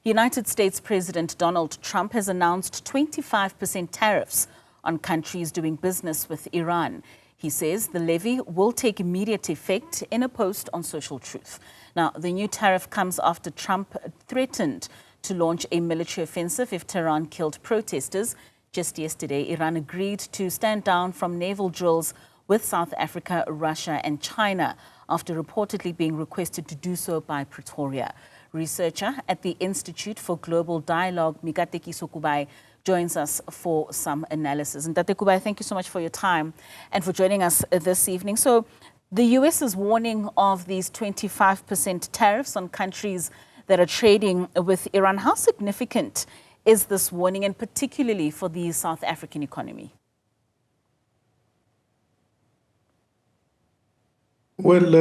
United States President Donald Trump has announced 25% tariffs on countries doing business with Iran. He says the levy will take immediate effect in a post on Social Truth. Now, the new tariff comes after Trump threatened to launch a military offensive if Tehran killed protesters. Just yesterday, Iran agreed to stand down from naval drills with South Africa, Russia and China after reportedly being requested to do so by Pretoria. Researcher at the Institute for Global Dialogue, Mikatekiso Kubayi, joins us for some analysis. And Tate Kubayi, thank you so much for your time and for joining us this evening. So the US is warning of these 25% tariffs on countries that are trading with Iran. How significant is this warning, and particularly for the South African economy? Well,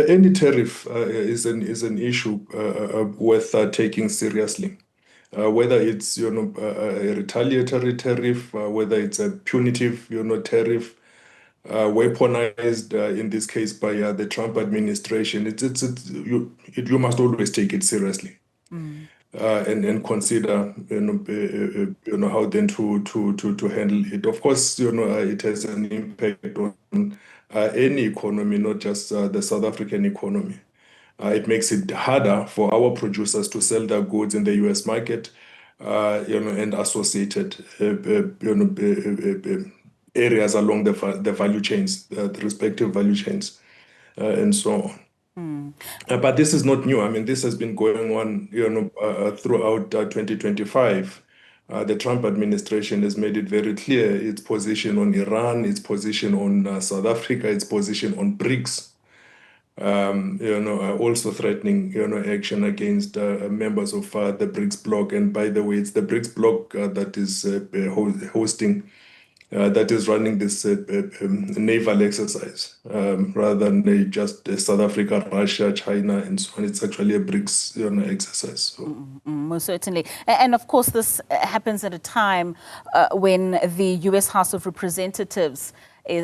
any tariff is an issue worth taking seriously. Whether it's a retaliatory tariff, whether it's a punitive tariff, weaponized in this case by the Trump administration, you must always take it seriously. And consider how then to handle it. Of course, it has an impact on any economy, not just the South African economy. It makes it harder for our producers to sell their goods in the US market, and associated areas along the value chains, the respective value chains, and so on. But this is not new. I mean, this has been going on, throughout 2025. The Trump administration has made it very clear its position on Iran, its position on South Africa, its position on BRICS. Also threatening, action against members of the BRICS bloc. And by the way, it's the BRICS bloc that is hosting. That is running this naval exercise rather than just South Africa, Russia, China, and so on. It's actually a BRICS exercise. So. Most certainly. And of course, this happens at a time when the U.S. House of Representatives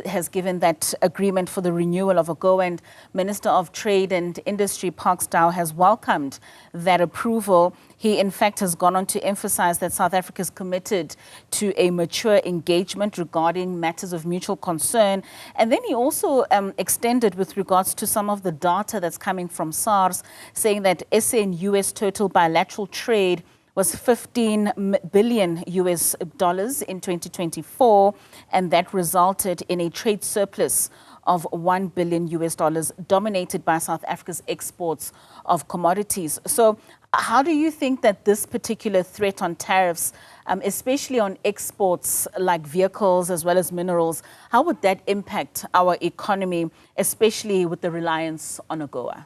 has given that agreement for the renewal of AGOA, and Minister of Trade and Industry Park Stow has welcomed that approval. He, in fact, has gone on to emphasize that South Africa is committed to a mature engagement regarding matters of mutual concern. And then he also extended with regards to some of the data that's coming from SARS, saying that SA and US total bilateral trade was $15 billion US in 2024, and that resulted in a trade surplus of $1 billion US, dominated by South Africa's exports of commodities. So how do you think that this particular threat on tariffs, especially on exports like vehicles as well as minerals, how would that impact our economy, especially with the reliance on AGOA?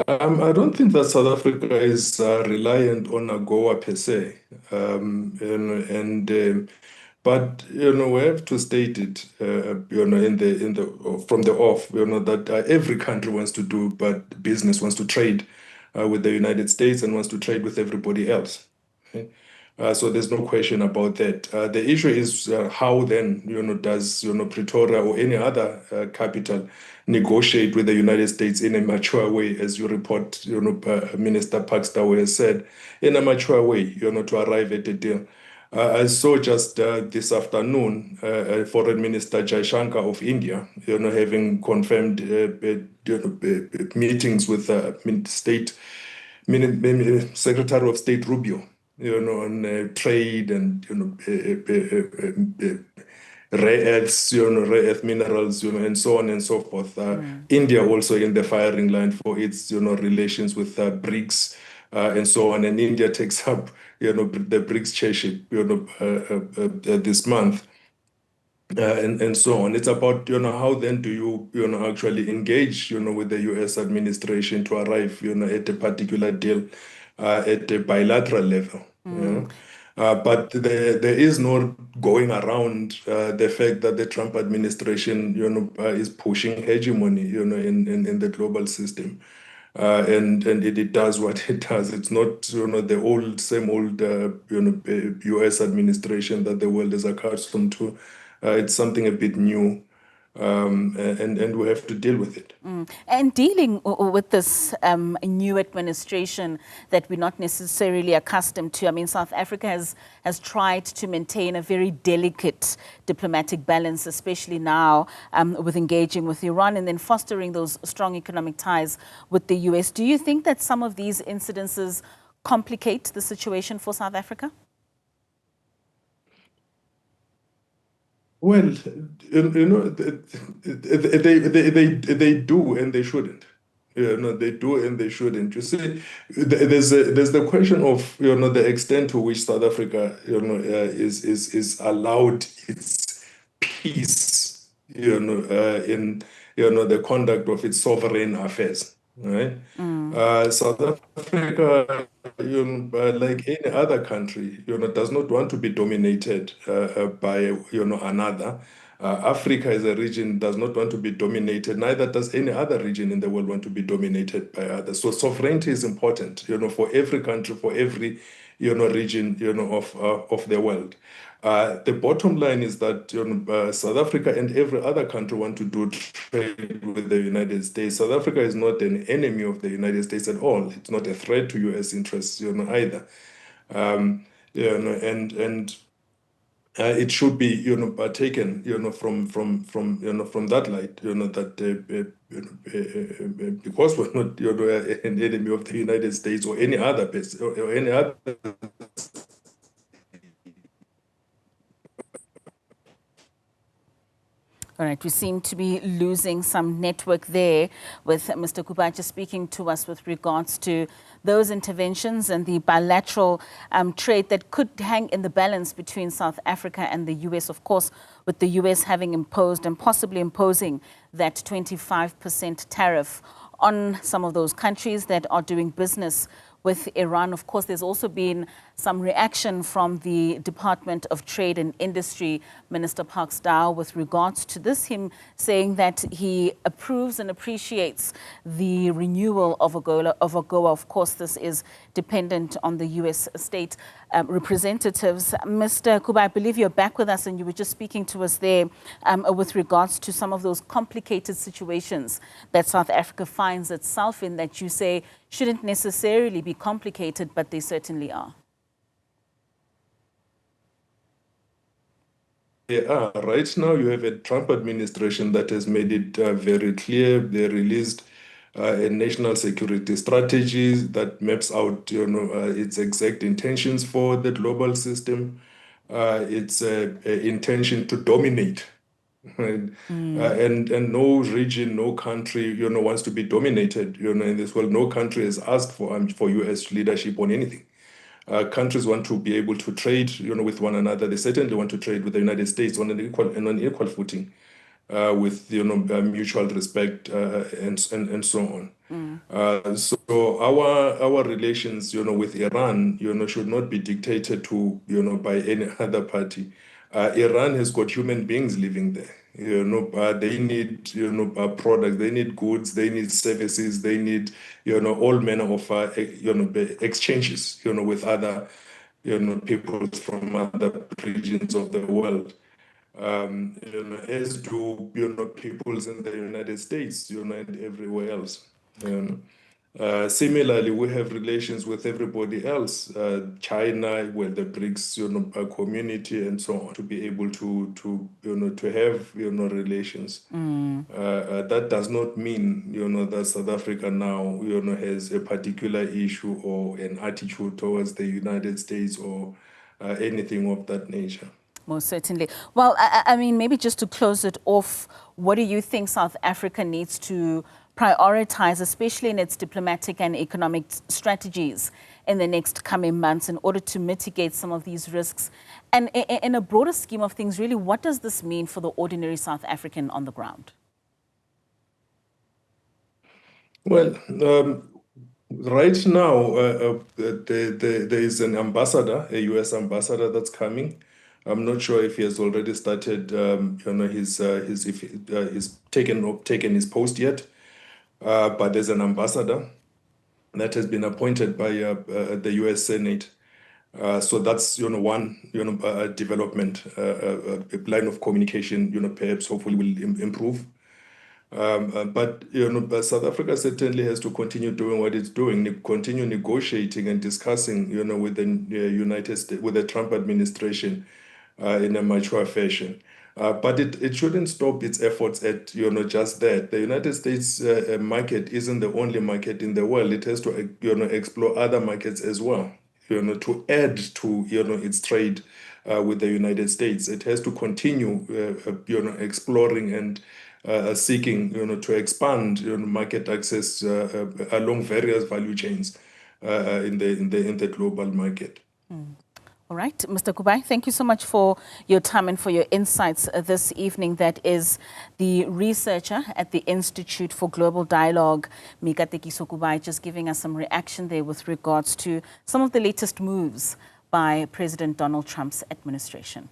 I don't think that South Africa is reliant on AGOA per se, but we have to state it, from the off, that every country wants to do business, wants to trade with the United States and wants to trade with everybody else. Okay? So there's no question about that. The issue is how then, does Pretoria or any other capital negotiate with the United States in a mature way, as you report, Minister Park Stow has said, in a mature way, to arrive at a deal. I saw just this afternoon Foreign Minister Jaishankar of India, having confirmed meetings with Secretary of State Rubio, on trade and rare earths, rare earth minerals, and so on and so forth. India also in the firing line for its, relations with BRICS and so on. And India takes up, the BRICS chairship, this month. And so on. It's about, how then do you, actually engage, with the U.S. administration to arrive, at a particular deal at a bilateral level. But there is no going around the fact that the Trump administration, is pushing hegemony, in the global system. And it does what it does. It's not, the same old, U.S. administration that the world is accustomed to. It's something a bit new. and we have to deal with it. And dealing with this new administration that we're not necessarily accustomed to. I mean, South Africa has tried to maintain a very delicate diplomatic balance, especially now with engaging with Iran and then fostering those strong economic ties with the US. Do you think that some of these incidences complicate the situation for South Africa? Well, they do and they shouldn't. They do and they shouldn't. You see, there's the question of the extent to which South Africa is allowed its peace in the conduct of its sovereign affairs, right? South Africa, like any other country, does not want to be dominated by another. Africa as a region does not want to be dominated. Neither does any other region in the world want to be dominated by others. So sovereignty is important, for every country, for every region, of the world. The bottom line is that South Africa and every other country want to do trade with the United States. South Africa is not an enemy of the United States at all. It's not a threat to U.S. interests, either. And it should be, taken, from that light, that because we're not, an enemy of the United States or any other person or any other. All right, we seem to be losing some network there with Mr. Kubayi just speaking to us with regards to those interventions and the bilateral trade that could hang in the balance between South Africa and the US, of course, with the US having imposed and possibly imposing that 25% tariff on some of those countries that are doing business with Iran. Of course, there's also been some reaction from the Department of Trade and Industry, Minister Parks Dow, with regards to this, him saying that he approves and appreciates the renewal of AGOA. Of course, this is dependent on the U.S. state representatives. Mr. Kubayi, I believe you're back with us and you were just speaking to us there with regards to some of those complicated situations that South Africa finds itself in that you say shouldn't necessarily be complicated, but they certainly are. Right now, you have a Trump administration that has made it very clear. They released a national security strategy that maps out, its exact intentions for the global system. Its intention to dominate, right? And no region, no country, wants to be dominated, in this world. No country has asked for U.S. leadership on anything. Countries want to be able to trade, with one another. They certainly want to trade with the United States on an equal footing, with mutual respect and so on. So our relations, with Iran, should not be dictated to, by any other party. Iran has got human beings living there. They need, products, they need goods, they need services, they need, all manner of, exchanges, with other, people from other regions of the world. As do, peoples in the United States, and everywhere else. Similarly, we have relations with everybody else, China, with the BRICS, community, and so on, to be able to to have, relations. That does not mean, that South Africa now, has a particular issue or an attitude towards the United States or anything of that nature. Most certainly. Well, I mean, maybe just to close it off, what do you think South Africa needs to prioritize, especially in its diplomatic and economic strategies in the next coming months in order to mitigate some of these risks? And in a broader scheme of things, really, what does this mean for the ordinary South African on the ground? Well, right now, there is an ambassador, a U.S. ambassador that's coming. I'm not sure if he has already started, he's taken his post yet. But there's an ambassador that has been appointed by the U.S. Senate. So that's one development, a line of communication perhaps hopefully will improve. But South Africa certainly has to continue doing what it's doing, continue negotiating and discussing with the United States, with the Trump administration in a mature fashion. But it shouldn't stop its efforts at just that. The United States market isn't the only market in the world. It has to explore other markets as well. To add to its trade with the United States, it has to continue exploring and seeking to expand market access along various value chains in the global market. All right, Mr. Kubayi, thank you so much for your time and for your insights this evening. That is the researcher at the Institute for Global Dialogue, Mikatekiso Kubayi, just giving us some reaction there with regards to some of the latest moves by President Donald Trump's administration.